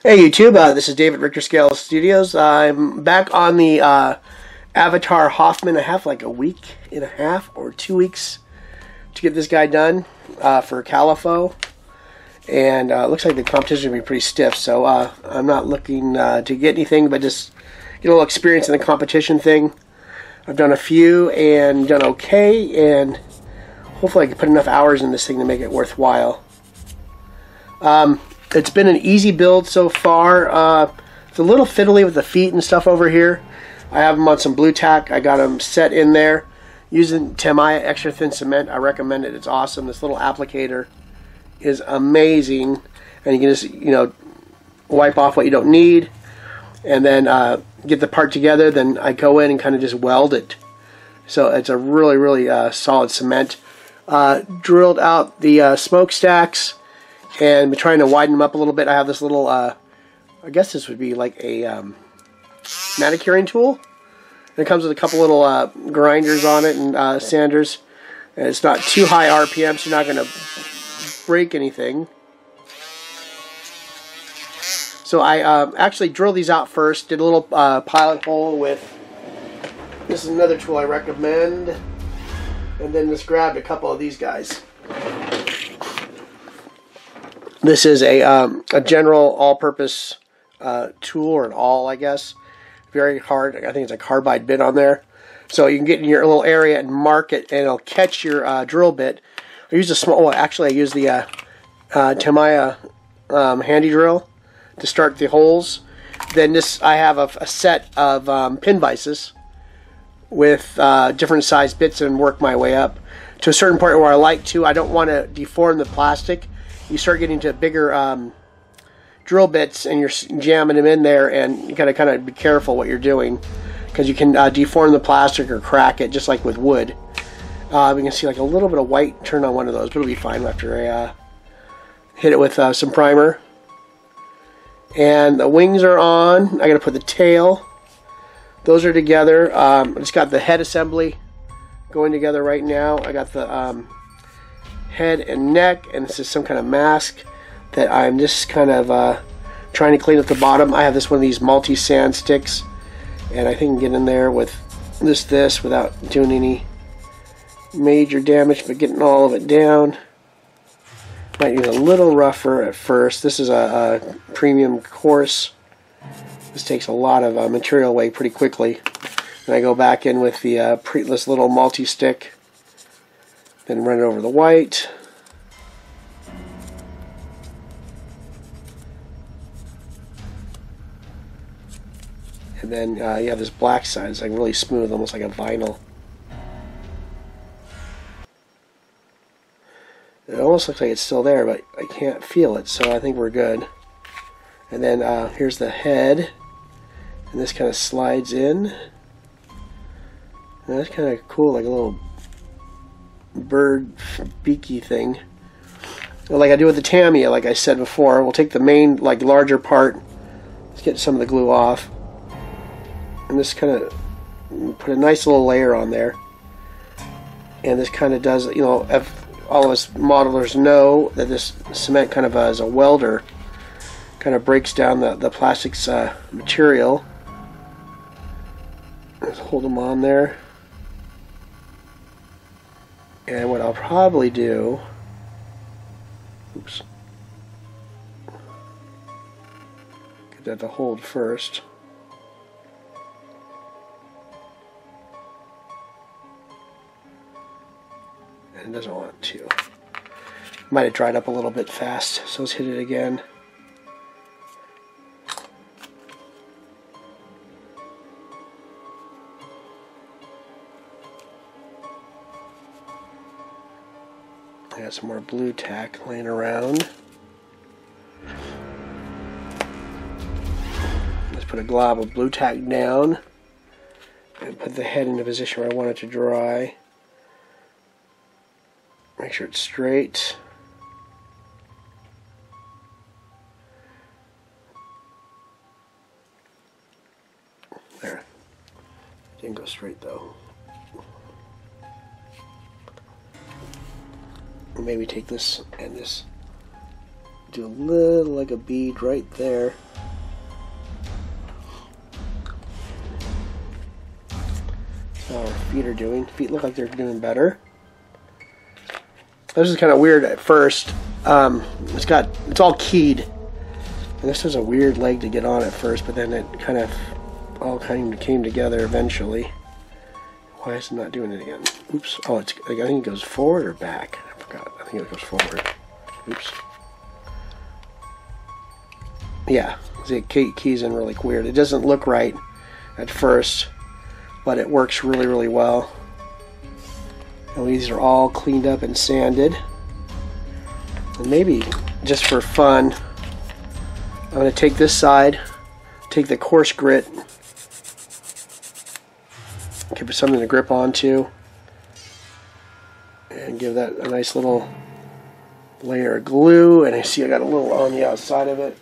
Hey YouTube, this is David Richter Scale Studios. I'm back on the Avatar Hoffman. I have like a week and a half or 2 weeks to get this guy done for Califo. And it looks like the competition will be pretty stiff, so I'm not looking to get anything, but just get a little experience in the competition thing. I've done a few and done okay, and hopefully I can put enough hours in this thing to make it worthwhile. It's been an easy build so far. It's a little fiddly with the feet and stuff over here. I have them on some blue tack. I got them set in there using Tamiya extra thin cement. I recommend it. It's awesome. This little applicator is amazing, and you can just wipe off what you don't need, and then get the part together. Then I go in and kind of just weld it. So it's a really solid cement. Drilled out the smokestacks and been trying to widen them up a little bit. I have this little, I guess this would be like a manicuring tool. And it comes with a couple little grinders on it and sanders. And it's not too high RPM, so you're not going to break anything. So I actually drilled these out first. Did a little pilot hole with, this is another tool I recommend. And then just grabbed a couple of these guys. This is a general all-purpose tool, or an awl, I guess. Very hard. I think it's a carbide bit on there. So you can get in your little area and mark it, and it'll catch your drill bit. I use a small. Well, actually, I use the Tamiya handy drill to start the holes. Then this, I have a set of pin vices with different size bits, and work my way up to a certain point where I like to. I don't want to deform the plastic. You start getting to bigger drill bits, and you're jamming them in there, and you gotta kind of be careful what you're doing, because you can deform the plastic or crack it, just like with wood. We can see like a little bit of white turn on one of those, but it'll be fine after I hit it with some primer. And the wings are on. I gotta put the tail. Those are together. I just got the head assembly going together right now. I got the head and neck, and this is some kind of mask that I'm just kind of trying to clean at the bottom. I have this one of these multi-sand sticks, and I think I can get in there with this without doing any major damage, but getting all of it down. Might need a little rougher at first. This is a premium course. This takes a lot of material away pretty quickly. And I go back in with the this little multi-stick. Then run it over the white. And then you have this black side. It's like really smooth, almost like a vinyl. It almost looks like it's still there, but I can't feel it, so I think we're good. And then here's the head. And this kind of slides in. And that's kind of cool, like a little bird beaky thing. Like I do with the Tamiya, like I said before, we'll take the main, like larger part. Let's get some of the glue off. And this kind of put a nice little layer on there. And this kind of does, if all of us modelers know that this cement kind of as a welder kind of breaks down the plastic's material. Let's hold them on there. And what I'll probably do, oops, get that to hold first. And it doesn't want to. Might have dried up a little bit fast, so let's hit it again. I got some more blue tack laying around. Let's put a glob of blue tack down and put the head in the position where I want it to dry. Make sure it's straight. There. Didn't go straight though. Maybe take this and just Do a little like a bead right there. That's how our feet are doing. Feet look like they're doing better. This is kind of weird at first. It's all keyed. And this was a weird leg to get on at first, but then it kind of all came together eventually. Why is it not doing it again? Oops. Oh, I think it goes forward or back. I forgot. I think it goes forward. Oops. Yeah, see, it keys in really weird. It doesn't look right at first, but it works really, really well. And these are all cleaned up and sanded. And maybe just for fun, I'm going to take this side, take the coarse grit, give it something to grip onto, and give that a nice little layer of glue. And I see I got a little on the outside of it.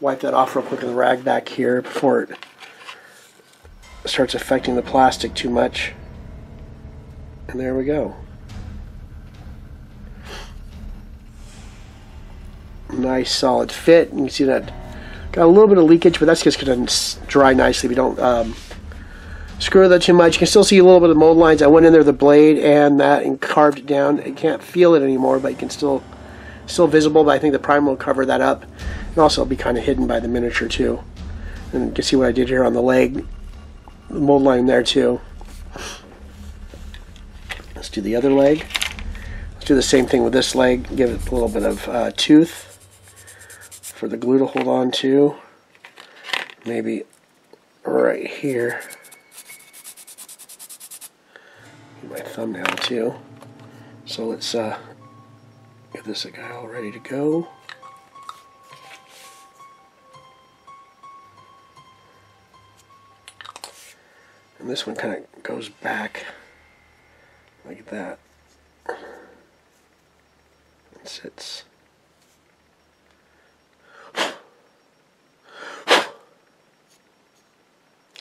Wipe that off real quick with the rag back here before it starts affecting the plastic too much. And there we go. Nice solid fit. You can see that got a little bit of leakage, but that's just going to dry nicely if you don't screw that too much. You can still see a little bit of mold lines. I went in there with the blade and that and carved it down. You can't feel it anymore, but you can still visible, but I think the primer will cover that up. And also it'll be kind of hidden by the miniature too. And you can see what I did here on the leg. The mold line there too. Let's do the other leg. Let's do the same thing with this leg. Give it a little bit of tooth for the glue to hold on to. Maybe right here. Get my thumbnail too. So let's get this guy all ready to go. And this one kind of goes back like that. It sits. Got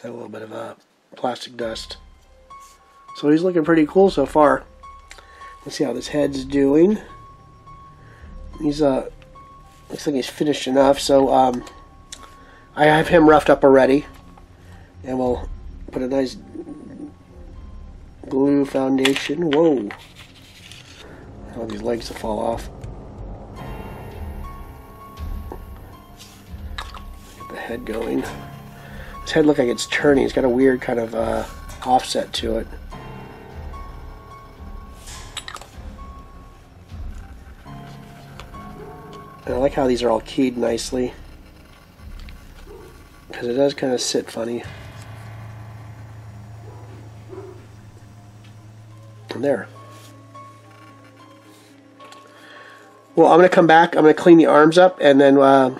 a little bit of plastic dust. So he's looking pretty cool so far. Let's see how this head's doing. He's looks like he's finished enough. So I have him roughed up already, and we'll put a nice glue foundation. Whoa! I want these legs to fall off. Get the head going. His head looks like it's turning. It's got a weird kind of offset to it. And I like how these are all keyed nicely, because it does kind of sit funny. And there. Well, I'm going to come back. I'm going to clean the arms up, and then we'll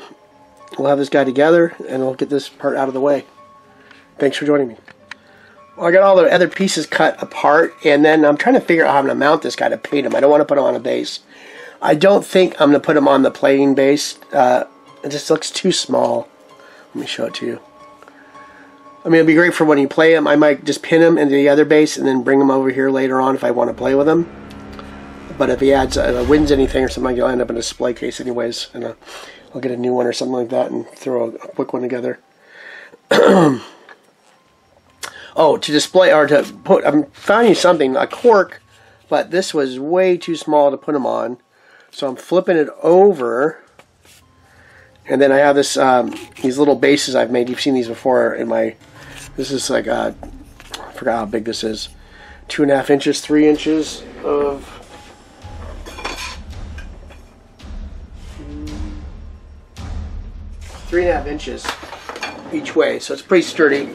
have this guy together, and we'll get this part out of the way. Thanks for joining me. Well, I got all the other pieces cut apart, and then I'm trying to figure out how I'm going to mount this guy to paint him. I don't want to put him on a base. I don't think I'm going to put him on the plating base. It just looks too small. Let me show it to you. I mean, it'd be great for when you play him. I might just pin him into the other base and then bring him over here later on if I want to play with him. But if he wins anything or something, he'll end up in a display case anyways. And I'll get a new one or something like that and throw a quick one together. Oh, to display or to put, I'm finding something, a cork, but this was way too small to put him on. So I'm flipping it over, and then I have this these little bases I've made. You've seen these before in my. This is like I forgot how big this is. 2.5 inches, 3 inches of 3.5 inches each way. So it's pretty sturdy.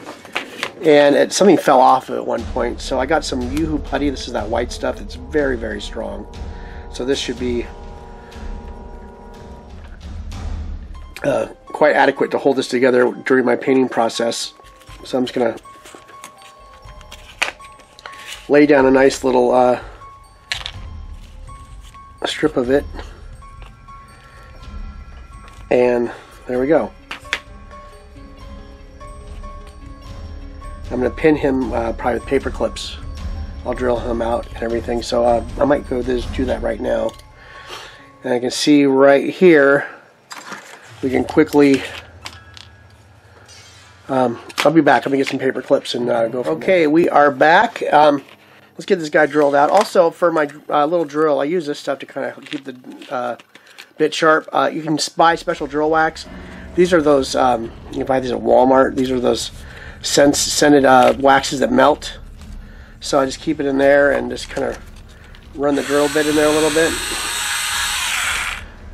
And something fell off at one point, so I got some Yoo-hoo putty. This is that white stuff. It's very, very strong. So this should be quite adequate to hold this together during my painting process. So I'm just going to lay down a nice little strip of it. And there we go. I'm going to pin him probably with paper clips. I'll drill him out and everything. So I might go do that right now. And I can see right here, we can quickly, I'll be back. Let me get some paper clips and go from there. We are back. Let's get this guy drilled out. Also, for my little drill, I use this stuff to kind of keep the bit sharp. You can buy special drill wax. These are those, you can buy these at Walmart. These are those scented waxes that melt. So I just keep it in there and just kind of run the drill bit in there a little bit.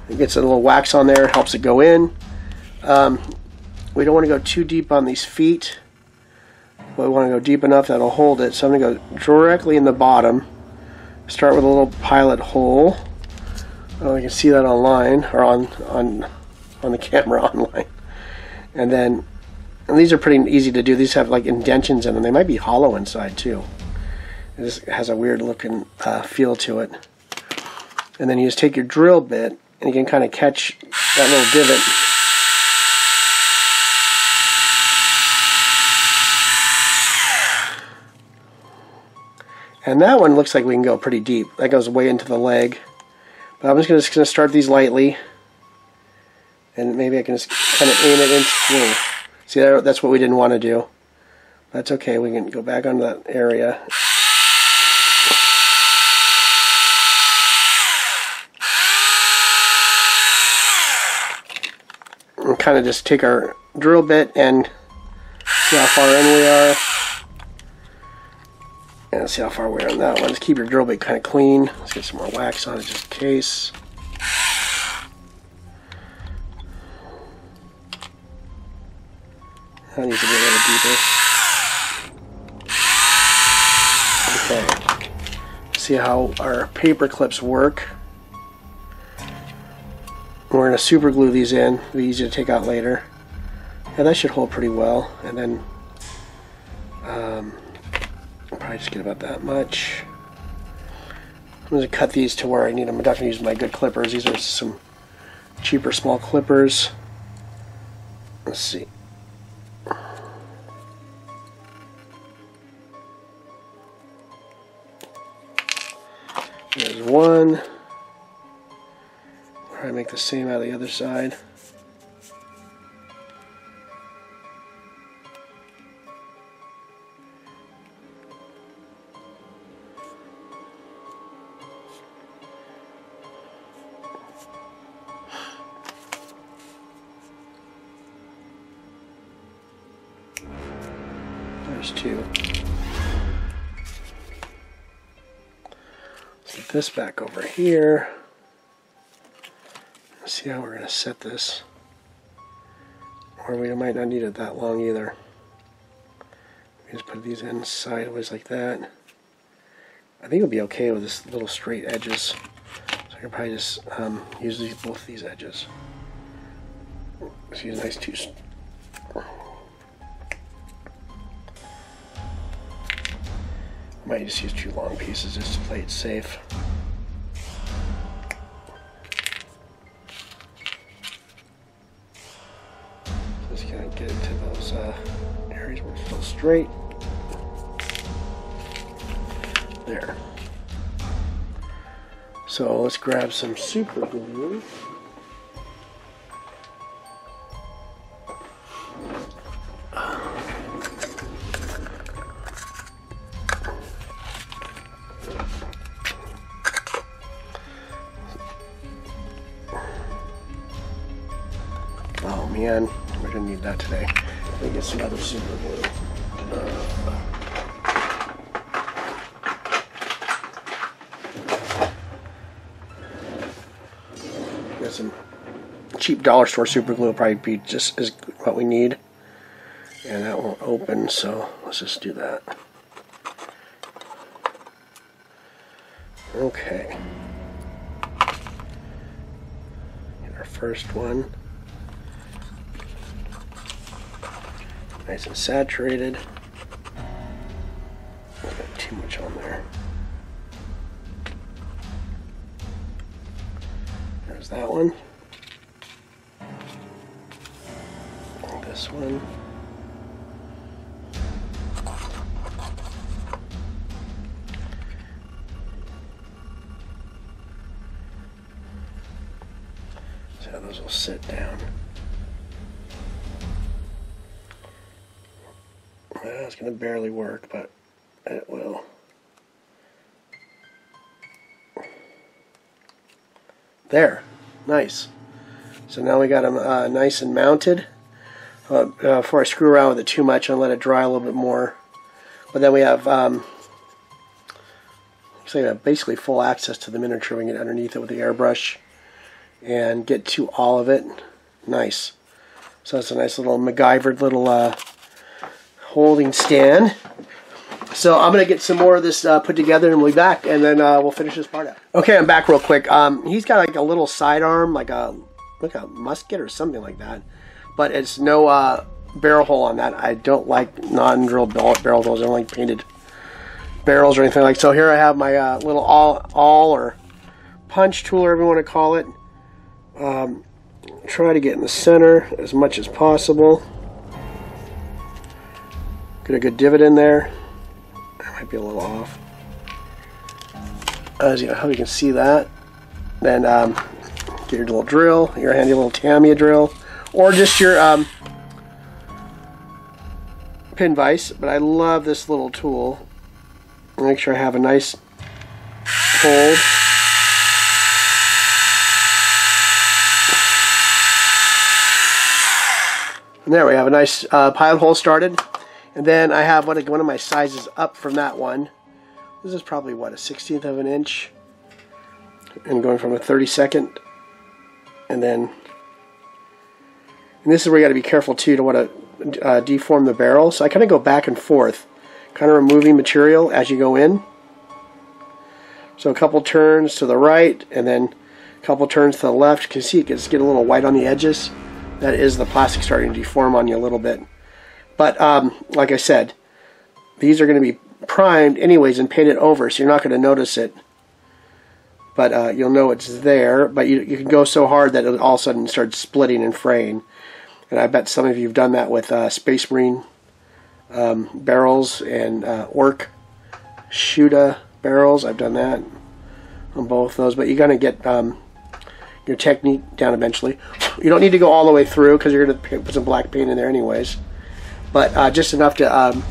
It gets a little wax on there, helps it go in. We don't want to go too deep on these feet, but we want to go deep enough that'll hold it. So I'm going to go directly in the bottom. Start with a little pilot hole. Oh, you can see that online, or on the camera online. And then, and these are pretty easy to do. These have like indentions in them. They might be hollow inside too. It just has a weird looking feel to it. And then you just take your drill bit and you can kind of catch that little divot. And that one looks like we can go pretty deep. That goes way into the leg. But I'm just going to start these lightly. And maybe I can just kind of aim it in. See, that's what we didn't want to do. That's okay. We can go back onto that area. And kind of just take our drill bit and see how far in we are. And see how far we are on that one. Just keep your drill bit kind of clean. Let's get some more wax on it just in case. That needs to be a little deeper. Okay. See how our paper clips work. We're going to super glue these in. It'll be easy to take out later. Yeah, that should hold pretty well. And then I'll probably just get about that much. I'm going to cut these to where I need them. I'm not going to use my good clippers. These are some cheaper small clippers. Let's see. There's one. Try to make the same out of the other side. There's two. Let's get this back over here. Let's see how we're going to set this. Or we might not need it that long either. We just put these in sideways like that. I think it'll be okay with this little straight edges. So I can probably just use both these edges. Let's use a nice two. Might just use 2 long pieces just to play it safe. Just kind of get into those areas where it's still straight. There. So let's grab some super glue. Oh man, we're gonna need that today. Let me get some other super glue. Got some cheap dollar store super glue will probably be just as what we need. And that won't open, so let's just do that. Okay. Get our first one. Nice and saturated. Not got too much on there. There's that one. And this one. will sit down. It's going to barely work, but it will. There. Nice. So now we got them nice and mounted. Before I screw around with it too much, I'll let it dry a little bit more. But then we have basically full access to the miniature. We can get underneath it with the airbrush and get to all of it. Nice. So that's a nice little MacGyvered little holding stand. So I'm going to get some more of this put together and we'll be back, and then we'll finish this part out. Okay, I'm back real quick. He's got like a little sidearm, like a musket or something like that. But it's no barrel hole on that. I don't like non-drilled barrel holes. I don't like painted barrels or anything like that. So here I have my little awl or punch tool, or whatever you want to call it. Try to get in the center as much as possible. Get a good divot in there. That might be a little off. I hope you can see that. Then get your little drill, your handy little Tamiya drill, or just your pin vise. But I love this little tool. Make sure I have a nice hold. And there we have a nice pilot hole started. And then I have one of my sizes up from that one. This is probably, what, a 1/16 of an inch. And going from a 32nd. And this is where you got to be careful too. You don't want to deform the barrel. So I kind of go back and forth, kind of removing material as you go in. So a couple turns to the right, and then a couple turns to the left. You can see it gets a little white on the edges. That is the plastic starting to deform on you a little bit. But like I said, these are going to be primed anyways and painted over, so you're not going to notice it. But you'll know it's there. But you can go so hard that it all of a sudden starts splitting and fraying. And I bet some of you have done that with Space Marine barrels and Orc Shuta barrels. I've done that on both those. But you're going to get your technique down eventually. You don't need to go all the way through because you're going to put some black paint in there anyways. But just enough to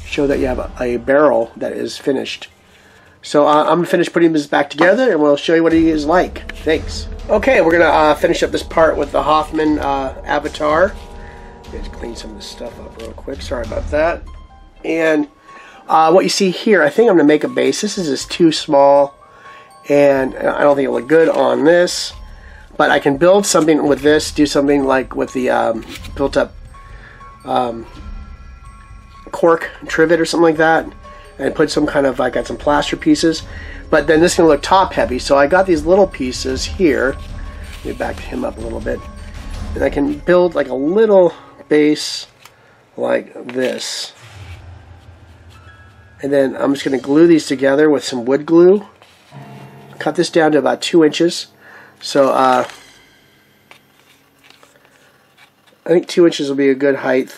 show that you have a barrel that is finished. So I'm going to finish putting this back together, and we'll show you what he is like. Thanks. Okay, we're going to finish up this part with the Hoffman avatar. Let's clean some of this stuff up real quick. Sorry about that. And what you see here, I think I'm going to make a base. This is just too small, and I don't think it'll look good on this. But I can build something with this, do something like with the built-up cork trivet or something like that, and put some kind of, I got some plaster pieces, but then this is going to look top heavy. So I got these little pieces here. Let me back him up a little bit, and I can build like a little base like this, and then I'm just going to glue these together with some wood glue. Cut this down to about 2 inches. So I think 2 inches will be a good height.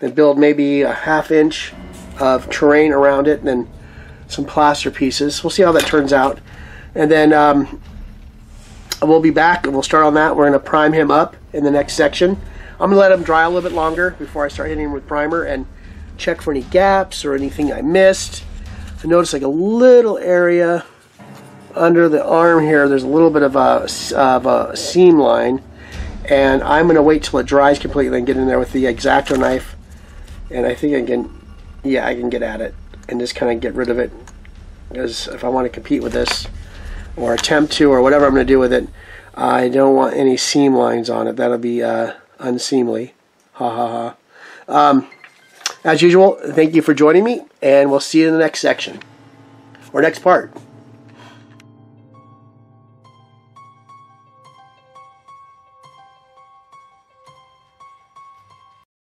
Then build maybe a 1/2 inch of terrain around it, and then some plaster pieces. We'll see how that turns out. And then we'll be back and we'll start on that. We're going to prime him up in the next section. I'm going to let him dry a little bit longer before I start hitting him with primer and check for any gaps or anything I missed. I noticed like a little area under the arm here. There's a little bit of a seam line, and I'm going to wait till it dries completely and get in there with the X-Acto knife. And I think I can get at it and just kind of get rid of it, because if I want to compete with this or attempt to, or whatever I'm going to do with it, I don't want any seam lines on it. That'll be unseemly. Ha ha ha. As usual, thank you for joining me, and we'll see you in the next section or next part.